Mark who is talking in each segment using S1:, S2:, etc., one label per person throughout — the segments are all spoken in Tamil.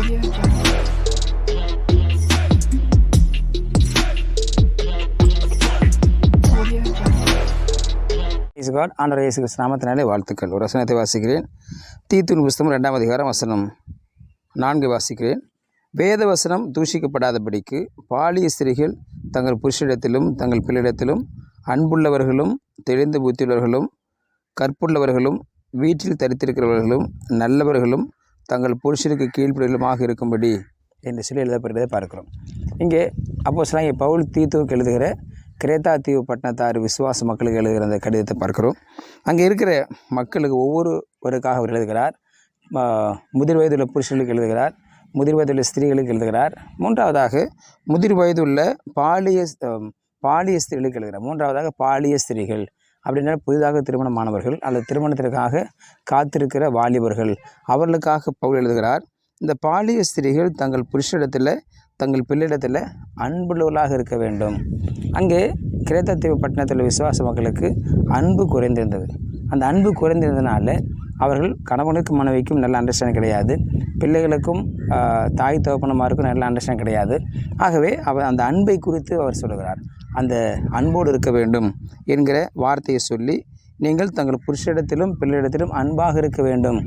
S1: ஆண்டவர் இயேசு கிறிஸ்து நாமத்தினாலே வாழ்த்துக்கள். ஒரு வசனத்தை வாசிக்கிறேன். தீத்துவின் புஸ்தகம் 2ஆம் அதிகாரம் வசனம் 4 வாசிக்கிறேன். வேத வசனம் தூஷிக்கப்படாதபடிக்கு பாலிய ஸ்திரீகள் தங்கள் புருஷனிடத்திலும் தங்கள் பிள்ளையிடத்திலும் அன்புள்ளவர்களும் தெளிந்த புத்தியுள்ளவர்களும் கற்புள்ளவர்களும் வீட்டில் தரித்திருக்கிறவர்களும் நல்லவர்களும் தங்கள் புருஷனுக்கு கீழ்ப்படிகளுமாக இருக்கும்படி என்று சொல்லி எழுதப்படுவதை பார்க்கிறோம். இங்கே அப்போஸ்தலனாகிய பவுல் தீத்துவுக்கு எழுதுகிற கிரேத்தா தீவு பட்டணத்தார் விசுவாச மக்களுக்கு எழுதுகிற அந்த கடிதத்தை பார்க்கிறோம். அங்கே இருக்கிற மக்களுக்கு ஒவ்வொருவருக்காக அவர் எழுதுகிறார். முதிர் வயதுள்ள புருஷர்களுக்கு எழுதுகிறார், முதிர் வயதுள்ள ஸ்திரீகளுக்கு எழுதுகிறார். மூன்றாவதாக முதிர் வயதுள்ள பாலிய ஸ்திரீகளுக்கு எழுதுகிறார். மூன்றாவதாக பாலிய ஸ்திரீகள் அப்படின்னா புதிதாக திருமணமானவர்கள் அல்லது திருமணத்திற்காக காத்திருக்கிற வாலிபர்கள், அவர்களுக்காக பவுல் எழுதுகிறார். இந்த பாலிய ஸ்திரீகள் தங்கள் புருஷனிடத்தில் தங்கள் பிள்ளையிடத்தில் அன்புள்ளவர்களாக இருக்க வேண்டும். அங்கே கிரேத்தா தீவு பட்டணத்தில் விசுவாச மக்களுக்கு அன்பு குறைந்திருந்தது. அந்த அன்பு குறைந்திருந்ததுனால அவர்கள் கணவனுக்கும் மனைவிக்கும் நல்ல அண்டர்ஸ்டாண்ட் கிடையாது, பிள்ளைகளுக்கும் தாய் தகப்பனமாருக்கும் நல்ல அண்டர்ஸ்டாண்ட் கிடையாது. ஆகவே அந்த அன்பை குறித்து அவர் சொல்லுகிறார். அந்த அன்போடு இருக்க வேண்டும் என்கிற வார்த்தையை சொல்லி, நீங்கள் தங்கள் புருஷனிடத்திலும் பிள்ளையிடத்திலும் அன்பாக இருக்க வேண்டும்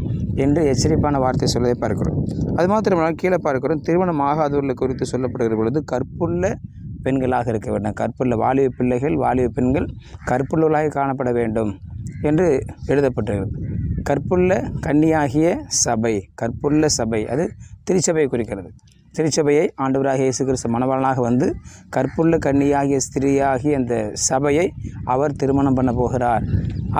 S1: என்று எச்சரிப்பான வார்த்தை சொல்வதை பார்க்கிறோம். அது மாத்திரமல்ல, கீழே பார்க்கிறோம், திருமணம் ஆகாதவர்கள் குறித்து சொல்லப்படுகிற பொழுது கற்புள்ள பெண்களாக இருக்க வேண்டும். கற்புள்ள வாலிப பிள்ளைகள் வாலிப பெண்கள் கற்புள்ளவர்களாக காணப்பட வேண்டும் என்று எழுதப்பட்டிருக்கிறது. கற்புள்ள கன்னியாகிய சபை, கற்புள்ள சபை, அது திருச்சபையை குறிக்கிறது. திருச்சபையை ஆண்டவராகிய இயேசு கிறிஸ்து மணவாளனாக வந்து கற்புள்ள கன்னியாகிய ஸ்திரீயாகிய அந்த சபையை அவர் திருமணம் பண்ண போகிறார்.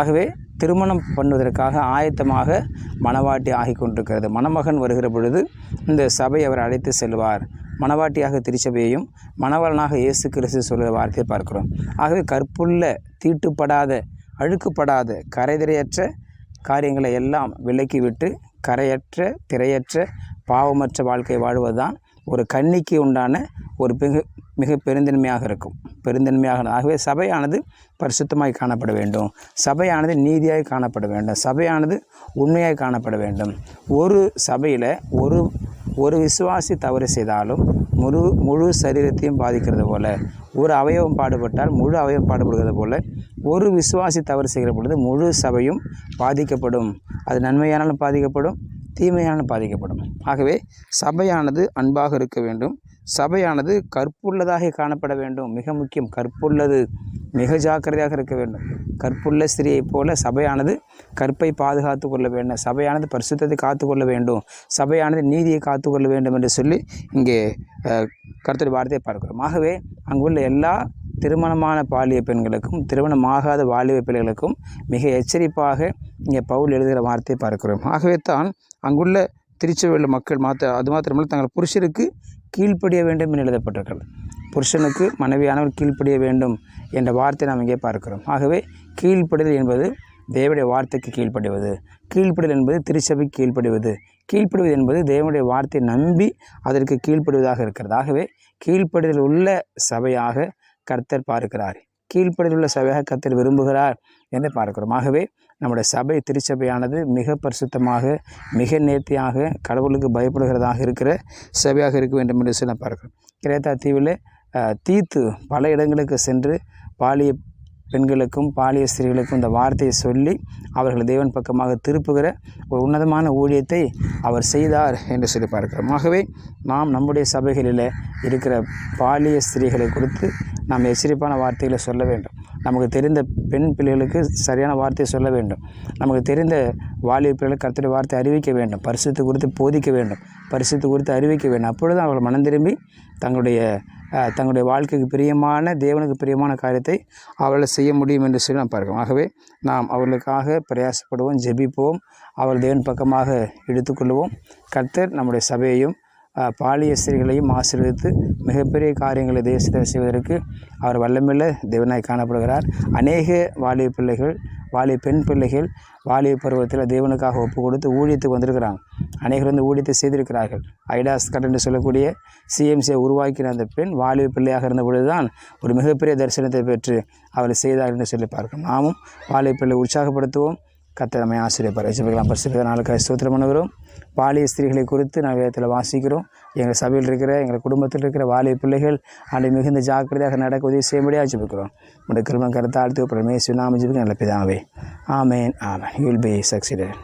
S1: ஆகவே திருமணம் பண்ணுவதற்காக ஆயத்தமாக மணவாட்டி ஆகி கொண்டிருக்கிறது. மணமகன் வருகிற பொழுது இந்த சபை அவர் அழைத்து செல்வார். மணவாட்டியாக திருச்சபையையும் மணவாளனாக இயேசு கிறிஸ்து சொல்கிற வார்த்தையை பார்க்கிறோம். ஆகவே கற்புள்ள, தீட்டுப்படாத, அழுக்குப்படாத, கரைதிரையற்ற காரியங்களை எல்லாம் விலக்கிவிட்டு கரையற்ற, திரையற்ற, பாவமற்ற வாழ்க்கை வாழ்வதுதான் ஒரு கன்னிக்கு உண்டான ஒரு மிக பெருந்தன்மையாக இருக்கும். பெருந்தன்மையாக. ஆகவே சபையானது பரிசுத்தமாய் காணப்பட வேண்டும். சபையானது நீதியாய் காணப்பட வேண்டும். சபையானது உண்மையாய் காணப்பட வேண்டும். ஒரு சபையில் ஒரு விசுவாசி தவறு செய்தாலும் முழு சரீரத்தையும் பாதிக்கிறது போல, ஒரு அவயவம் பாடுபட்டால் முழு அவயவம் பாடுபடுகிறது போல, ஒரு விசுவாசி தவறு செய்கிற பொழுது முழு சபையும் பாதிக்கப்படும். அது நன்மையானாலும் பாதிக்கப்படும், தீமையானாலும் பாதிக்கப்படும். ஆகவே சபையானது அன்பாக இருக்க வேண்டும். சபையானது கற்புள்ளதாக காணப்பட வேண்டும். மிக முக்கியம், கற்புள்ளது, மிக ஜாக்கிரதையாக இருக்க வேண்டும். கற்புள்ள ஸ்திரியைப் போல சபையானது கற்பை பாதுகாத்து கொள்ள வேண்டும். சபையானது பரிசுத்தத்தை காத்துக்கொள்ள வேண்டும். சபையானது நீதியை காத்துக்கொள்ள வேண்டும் என்று சொல்லி இங்கே கர்த்தருடைய வார்த்தையை பார்க்கிறோம். ஆகவே அங்குள்ள எல்லா திருமணமான பாலிய பெண்களுக்கும் திருமணமாகாத வாலிப பிள்ளைகளுக்கும் மிக எச்சரிப்பாக இங்கே பவுல் எழுதுகிற வார்த்தையை பார்க்கிறோம். ஆகவே தான் அங்குள்ள திருச்சபையுள்ள மக்கள் அது மாத்திரமல்ல, தங்கள் புருஷருக்கு கீழ்ப்படிய வேண்டும் என்று எழுதப்பட்டிருக்கிறது. புருஷனுக்கு மனைவியானவர் கீழ்ப்படிய வேண்டும் என்ற வார்த்தை நாம் இங்கே பார்க்கிறோம். ஆகவே கீழ்ப்படிதல் என்பது தேவனுடைய வார்த்தைக்கு கீழ்ப்படிவது, கீழ்ப்படிதல் என்பது திருச்சபைக்கு கீழ்ப்படிவது, கீழ்ப்படிவது என்பது தேவனுடைய வார்த்தையை நம்பி அதற்கு கீழ்ப்படுவதாக இருக்கிறது. ஆகவே கீழ்ப்படிதல் உள்ள சபையாக கர்த்தர் பார்க்கிறார், கீழ்ப்படிதல் உள்ள சபையாக கர்த்தர் விரும்புகிறார் என்று பார்க்கிறோம். ஆகவே நம்முடைய சபை திருச்சபையானது மிக பரிசுத்தமாக, மிக நேர்த்தியாக, கடவுளுக்கு பயப்படுகிறதாக இருக்கிற சபையாக இருக்க வேண்டும் என்று சொல்லி பார்க்கிறோம். கிரேத்தா தீவில் தீத்து பல இடங்களுக்கு சென்று பாலிய பெண்களுக்கும் பாலிய ஸ்திரீகளுக்கும் இந்த வார்த்தையை சொல்லி அவர்கள் தேவன் பக்கமாக திருப்புகிற ஒரு உன்னதமான ஊழியத்தை அவர் செய்தார் என்று சொல்லி பார்க்கிறோம். ஆகவே நாம் நம்முடைய சபைகளில் இருக்கிற பாலிய ஸ்திரீகளை குறித்து நாம் எச்சரிப்பான வார்த்தைகளை சொல்ல வேண்டும். நமக்கு தெரிந்த பெண் பிள்ளைகளுக்கு சரியான வார்த்தையை சொல்ல வேண்டும். நமக்கு தெரிந்த வாலிப பிள்ளைகளுக்கு கர்த்தருடைய வார்த்தை அறிவிக்க வேண்டும். பரிசுத்து குறித்து போதிக்க வேண்டும். பரிசுத்து குறித்து அறிவிக்க வேண்டும். அப்பொழுது அவர்கள் மனம் திரும்பி தங்களுடைய வாழ்க்கைக்கு பிரியமான, தேவனுக்கு பிரியமான காரியத்தை அவர்கள் செய்ய முடியும் என்று சொல்லி நாம் பார்க்கிறோம். ஆகவே நாம் அவர்களுக்காக பிரயாசப்படுவோம், ஜெபிப்போம், அவர்கள் தேவன் பக்கமாக எடுத்துக்கொள்வோம். கர்த்தர் நம்முடைய சபையையும் பாலிய ஸ்திரீகளையும் ஆசீர்வதித்து மிகப்பெரிய காரியங்களை தேசத்தில் செய்வதற்கு அவர் வல்லமையுள்ள தேவனாய் காணப்படுகிறார். அநேக வாலிப பிள்ளைகள், வாலிப பெண் பிள்ளைகள் வாலிப பருவத்தில் தேவனுக்காக ஒப்பு கொடுத்து ஊழியத்துக்கு வந்திருக்கிறாங்க. அநேகர் வந்து ஊழியத்தை செய்திருக்கிறார்கள். ஐடாஸ் கட் என்று சொல்லக்கூடிய சிஎம்சியை உருவாக்கின அந்த பெண் வாலிப பிள்ளையாக இருந்த பொழுது தான் ஒரு மிகப்பெரிய தரிசனத்தை பெற்று அவர் செய்தார் என்று சொல்லி பார்க்கிறோம். நாமும் வாலிப பிள்ளை உற்சாகப்படுத்துவோம். கர்த்தர் நம்மை ஆசீர்வதிப்பார். ஜெபிக்கலாம். பரிசுத்த நாளுக்காக ஸ்தோத்திரம் பண்ணுகிறோம். பாலிய ஸ்திரீகளை குறித்து நான் வேதத்தில் வாசிக்கிறோம். எங்கள் சபையில் இருக்கிற எங்கள் குடும்பத்தில் இருக்கிற வாலிய பிள்ளைகள் அதை மிகுந்த ஜாக்கிரதையாக நடக்க உதவி செய்யும்படியாக ஜெபிக்கிறோம். உடைய கிருபை கருத்தாழ்த்து பிரமேசு நாம ஜெபிக்க நல்ல பிதாவே. ஆமேன் ஆமேன். You will be succeeded.